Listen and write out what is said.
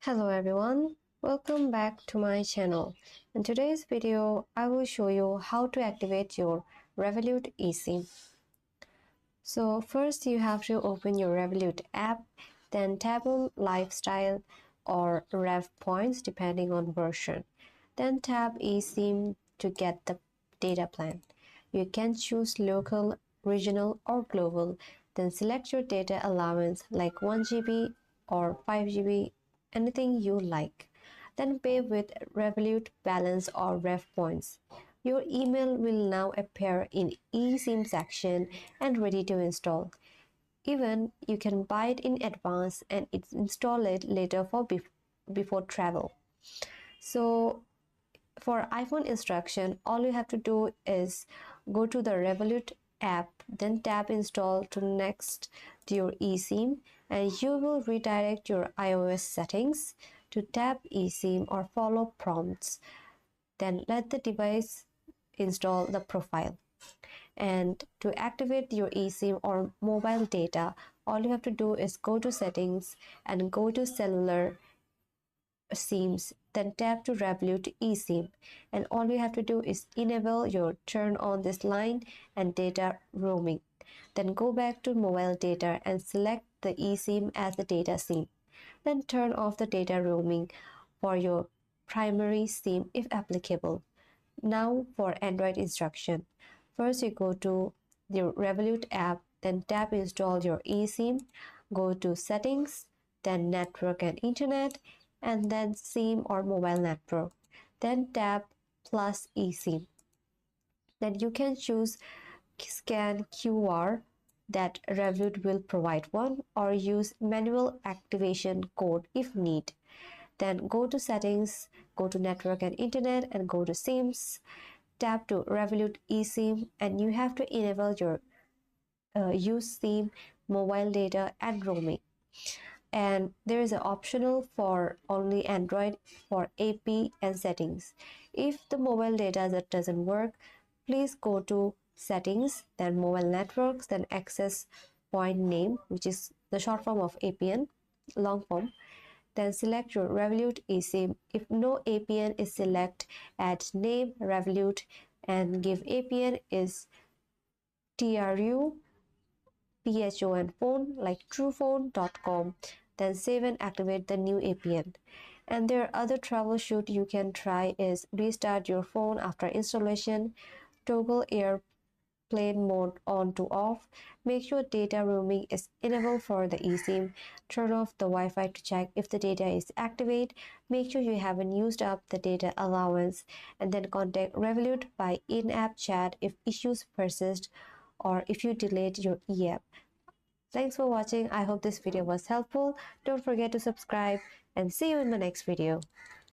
Hello everyone, welcome back to my channel. In today's video, I will show you how to activate your Revolut eSIM. So first you have to open your Revolut app, then tap on Lifestyle or Rev Points depending on version. Then tap eSIM to get the data plan. You can choose local, regional or global. Then select your data allowance like 1 GB or 5 GB, anything you like. Then pay with Revolut balance or Rev Points. Your email will now appear in eSIM section and ready to install. Even you can buy it in advance and install it later for before travel. So for iPhone instruction, all you have to do is go to the Revolut app, then tap install to next to your eSIM, and you will redirect your iOS settings to tap eSIM or follow prompts. Then let the device install the profile. And to activate your eSIM or mobile data, all you have to do is go to settings and go to cellular SIMs, then tap to Revolut eSIM, and all you have to do is enable your turn on this line and data roaming. Then go back to mobile data and select the eSIM as the data SIM. Then turn off the data roaming for your primary SIM if applicable. Now for Android instruction. First you go to the Revolut app, then tap install your eSIM, go to settings, then network and internet, and then SIM or mobile network. Then tap plus eSIM. Then you can choose scan QR that Revolut will provide one, or use manual activation code if need. Then go to settings, go to network and internet, and go to SIMs. Tap to Revolut eSIM, and you have to enable your use SIM, mobile data and roaming. And there is an optional for only Android for AP and settings. If the mobile data that doesn't work, please go to settings, then mobile networks, then access point name, which is the short form of APN, long form. Then select your Revolut eSIM. If no APN is select, add name Revolut and give APN is TRU PHON phone like truephone.com. Then save and activate the new APN. And there are other troubleshoot you can try is restart your phone after installation, toggle airplane mode on to off, make sure data roaming is enabled for the eSIM, turn off the Wi-Fi to check if the data is activated, make sure you haven't used up the data allowance, and then contact Revolut by in-app chat if issues persist or if you delete your e-app. Thanks for watching. I hope this video was helpful. Don't forget to subscribe and see you in the next video.